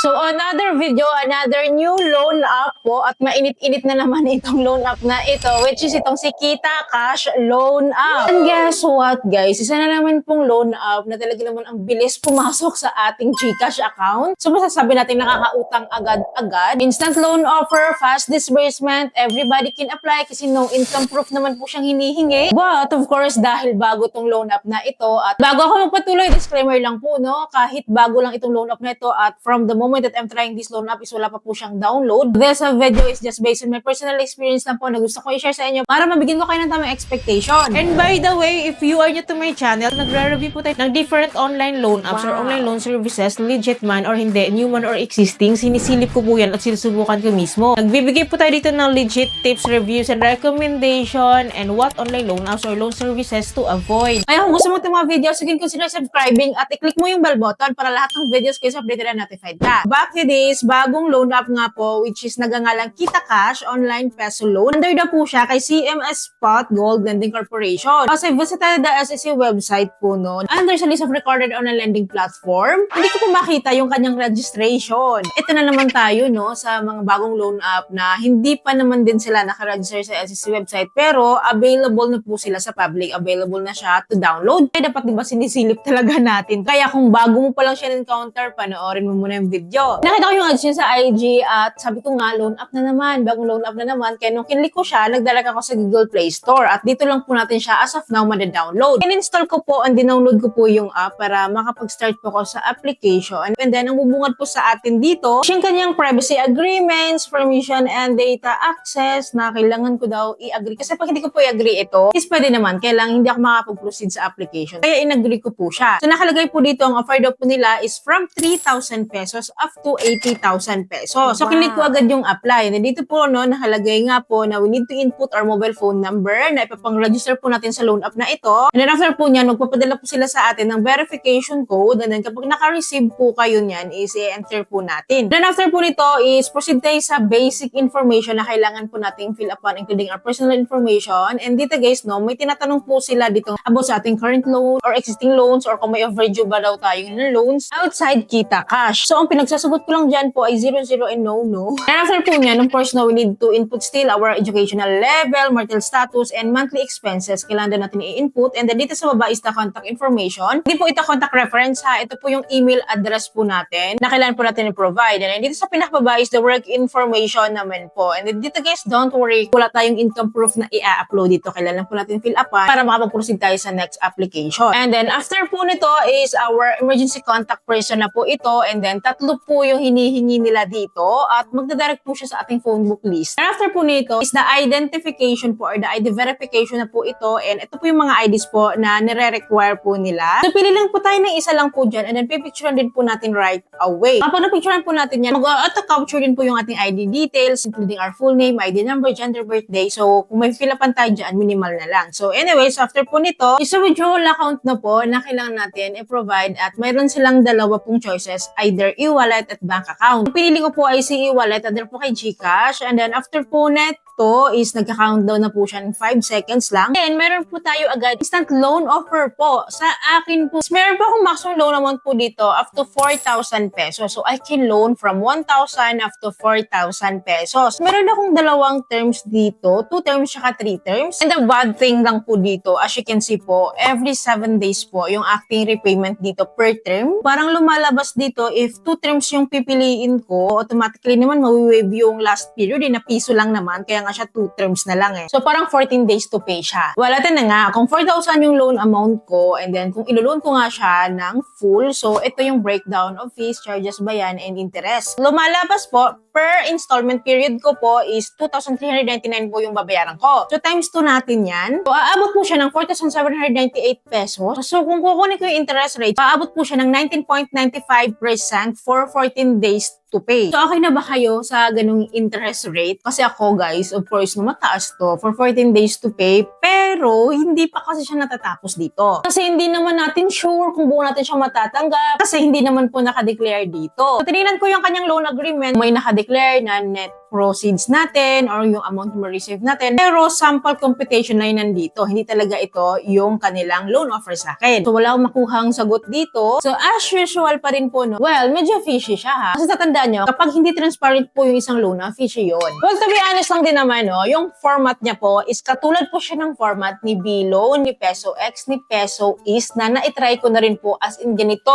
So another video, another new loan app po at mainit-init na naman itong loan app na ito which is itong si Kita Cash Loan App. And guess what guys, isa na naman pong loan app na talaga naman ang bilis pumasok sa ating GCash account. So masasabi natin nakakautang agad-agad. Instant loan offer, fast disbursement, everybody can apply kasi no income proof naman po siyang hinihingi. But of course dahil bago tong loan app na ito at bago ako magpatuloy, disclaimer lang po no, kahit bago lang itong loan app na ito at from the moment that I'm trying this loan app is wala pa po siyang download. This video is just based on my personal experience lang po na gusto ko i-share sa inyo para mabigyan ko kayo ng tamang expectation. And by the way, if you are new to my channel, nagre-review po tayo ng different online loan apps or online loan services, legit man or hindi, new man or existing, sinisilip ko po yan at sinusubukan ko mismo. Nagbibigay po tayo dito ng legit tips, reviews, and recommendation and what online loan apps or loan services to avoid. Kaya kung gusto mo itong mga videos, again consider subscribing at i-click mo yung bell button para lahat ng videos kayo updated and notified ka. Back to this, bagong loan app nga po which is nagangalang Kita Cash Online Peso Loan. Under na po siya kay CMS Spot Gold Lending Corporation. Kasi visit tayo the SEC website po no. Under sa list of recorded online lending platform, hindi ko po makita yung kanyang registration. Ito na naman tayo no sa mga bagong loan app na hindi pa naman din sila nakaregister sa SEC website pero available na po sila sa public. Available na siya to download. Kaya dapat diba sinisilip talaga natin. Kaya kung bago mo pa lang siya encounter, panoorin mo muna yung video. Nakita ko yung ads niya sa IG at sabi ko nga, loan app na naman, bagong loan app na naman. Kaya nung kinlik ko siya, nagdalag ako sa Google Play Store at dito lang po natin siya as of now mada-download. In-install ko po and dinownload ko po yung app para makapag-start po ko sa application. And then, ang bubungad po sa atin dito, yung kanyang privacy agreements, permission and data access na kailangan ko daw i-agree. Kasi pag hindi ko po i-agree ito, is pwede naman. Kailangan hindi ako makapag-proceed sa application. Kaya in-agree ko po siya. So, nakalagay po dito, ang offer daw po nila is from 3,000 pesos up to 80,000 pesos. So, kinlik ko agad yung apply. And dito po, no, nakalagay nga po na we need to input our mobile phone number na ipapang-register po natin sa loan app na ito. And then after po niyan, magpapadala po sila sa atin ng verification code. And then kapag naka-receive po kayo niyan, is i-enter po natin. Then after po nito is proceed tayo sa basic information na kailangan po natin fill upon including our personal information. And dito guys, no, may tinatanong po sila dito about sa ating current loan or existing loans or kung may overdue ba daw tayo ng loans outside Kita Cash. So, ang pinagsasagot ko lang dyan po ay 00 and no. And after po niyan, of course, no, we need to input still our educational level, marital status, and monthly expenses. Kailangan din natin i-input. And then dito sa baba is the contact information. Hindi po ito contact reference ha. Ito po yung email address po natin na kailangan po natin i-provide. And then dito sa pinakababa is the work information naman po. And then dito guys, don't worry. Wala tayong income proof na i-upload dito. Kailangan po natin fill up para makapag-proceed tayo sa next application. And then after po nito is our emergency contact person na po ito. And then tatlo po yung hinihingi nila dito at magdadirect po siya sa ating phone book list. And after po nito is the identification po or the ID verification na po ito. And ito po yung mga IDs po na nire-require po nila. So pili lang po tayo ng isa lang po dyan and then pipicturean din po natin right away. Kapag napicturean po natin yan, mag-auto-capture din po yung ating ID details including our full name, ID number, gender, birthday. So kung may fill upan tayo dyan, minimal na lang. So anyways, after po nito, is a withdrawal account na po na kailangan natin i-provide at mayroon silang dalawa pong choices, either e-wallet at bank account. Ang pinili ko po ay si e-wallet, under po kay GCash. And then after po neto is nagka-countdown na po siya in 5 seconds lang. And meron po tayo agad instant loan offer po. Sa akin po, meron po akong maximum loan amount po dito up to 4,000 pesos. So I can loan from 1,000 up to 4,000 pesos. Meron akong dalawang terms dito, 2 terms saka 3 terms. And the bad thing lang po dito, as you can see po, every 7 days po yung acting repayment dito per term. Parang lumalabas dito if 2 terms yung pipiliin ko, automatically naman mawi-waive yung last period na piso lang naman, kaya nga siya 2 terms na lang eh. So parang 14 days to pay siya. Wala na nga, kung 4,000 yung loan amount ko and then kung iloloan ko nga siya ng full, so ito yung breakdown of fees, charges ba yan, and interest. Lumalabas po, per installment period ko po is 2,399 po yung babayaran ko. So times 2 natin yan. So aabot po siya ng 4,798 pesos. So kung kukunin ko yung interest rate, aabot po siya ng 19.95% for 14 days to pay. So okay na ba kayo sa ganung interest rate? Kasi ako guys, of course, mataas to for 14 days to pay, pero hindi pa kasi siya natatapos dito. Kasi hindi naman natin sure kung buo natin siya matatanggap kasi hindi naman po nakadeclare dito. So tinignan ko yung kanyang loan agreement, may nakadeclare na net proceeds natin or yung amount na receive natin. Pero sample computation na yun nandito. Hindi talaga ito yung kanilang loan offer sa akin. So wala akong makuhang sagot dito. So as usual pa rin po, no? Well, medyo fishy siya ha. Kasi tatandaan nyo, kapag hindi transparent po yung isang loan, fishy yun. Well, to be honest lang din naman, no? Yung format niya po is katulad po siya ng format ni B-Loan, ni Peso X, ni Peso East na na-try ko na rin po as in ganito.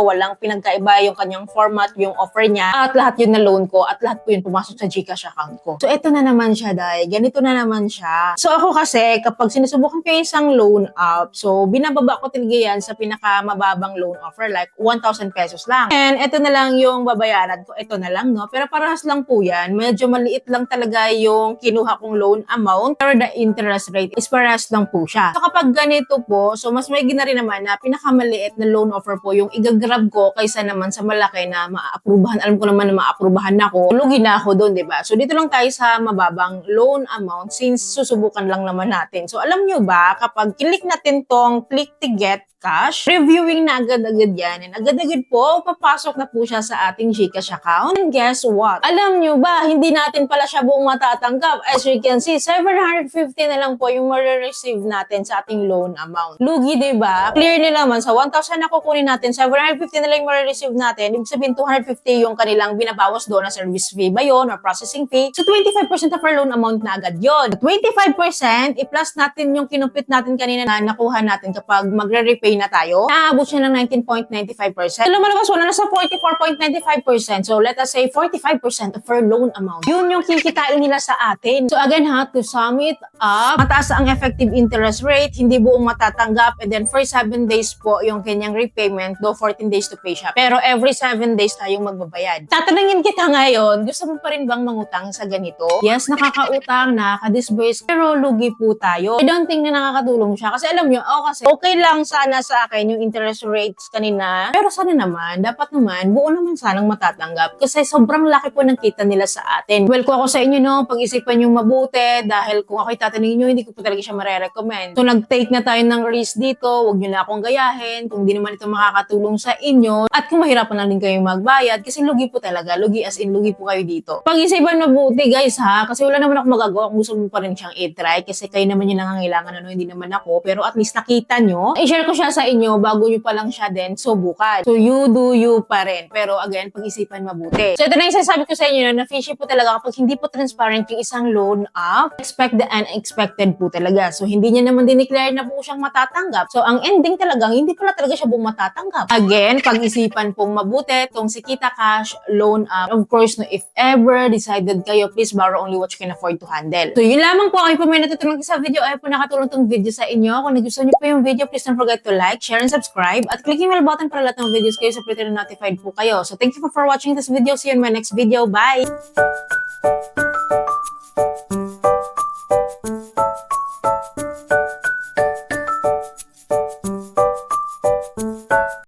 Walang pinagkaiba yung kanyang format, yung offer niya, at lahat yun na loan ko, at lahat po yun pumasok sa GCash account ko. So, ito na naman siya, dahil ganito na naman siya. So, ako kasi, kapag sinusubukan ko yung isang loan up, so, binababa ko talaga yan sa pinakamababang loan offer, like 1,000 pesos lang. And ito na lang yung babayaran ko. Ito na lang, no? Pero parehas lang po yan. Medyo maliit lang talaga yung kinuha kong loan amount, pero the interest rate is parehas lang po siya. So, kapag ganito po, so, mas may gina rin naman na pinakamaliit na loan offer po yung igagrab ko kaysa naman sa malaki na maaaprubahan. Alam ko naman na maaaprubahan ako. Lugi na ako doon, diba? So, dito lang tayo sa mababang loan amount since susubukan lang naman natin. So, alam nyo ba, kapag click natin tong click to get cash, reviewing na agad-agad yan. And agad-agad po, papasok na po siya sa ating GCash account. And guess what? Alam nyo ba, hindi natin pala siya buong matatanggap. As you can see, 750 na lang po yung ma-receive natin sa ating loan amount. Lugi, diba? Clearly naman, sa 1,000 na kukunin natin, 750 na lang yung ma-receive natin. Ibig sabihin, 250 yung kanilang binabawas doon na service fee ba yun or processing fee. So, 25% of our loan amount na agad yun. 25%, i-plus natin yung kinumpit natin kanina na nakuha natin kapag magre-repay na tayo. Naabot siya ng 19.95%. So, lumalabas wala na sa 44.95%. So, let us say 45% of our loan amount. Yun yung kikitain nila sa atin. So, again ha, to sum it up, mataas ang effective interest rate, hindi buong matatanggap, and then for 7 days po yung kanyang repayment, though 14 days to pay siya. Pero every 7 days tayong magbabayad. Tatanungin kita ngayon, gusto mo pa rin bang mangutang sa ganito? Yes, nakakautang, nakaka-disburse, pero lugi po tayo. I don't think na nakakatulong siya. Kasi alam nyo, kasi okay lang sana sa akin yung interest rates kanina. Pero sana naman, dapat naman, buo naman sanang matatanggap. Kasi sobrang laki po ng kita nila sa atin. Well, kung ako sa inyo, no, pag-isipan yung mabuti, dahil kung ako'y tatanungin nyo, hindi ko po talaga siya marerecommend. So, nag-take na tayo ng risk dito, huwag nyo na akong gayahin, kung di naman ito makakatulong sa inyo, at kung mahirapan na din kayo magbayad, kasi lugi po talaga, lugi as in, lugi po kayo dito. Pag-isipan mabuti, guys, ha, kasi wala naman ako magagawa kung gusto mo pa rin siyang i-try, kasi kayo naman yung nangangailangan, ano, hindi naman ako, pero at least nakita nyo, i-share ko siya sa inyo bago nyo pa lang siya din subukan. So, you do you pa rin. Pero again, pag-isipan mabuti. So, ito na yung sasabi ko sa inyo na fishy po talaga kapag hindi po transparent yung isang loan up, expect the unexpected po talaga. So, hindi niya naman dineclare na po siyang matatanggap. So, ang ending talagang, hindi pala talaga siya buong matatanggap. Again, pag-isipan pong mabuti itong si Kita Cash loan up. Of course, no, if ever decided kayo, please borrow only what you can afford to handle. So, yun lamang po. Ay po may natutulong sa video. Ay po nakatulong tong video sa inyo. Kung nagustuhan niyo po yung video, please don't forget to like, share, and subscribe. At click yung bell button para lahat ng videos kayo sa notified po kayo. So, thank you for watching this video. See you in my next video. Bye!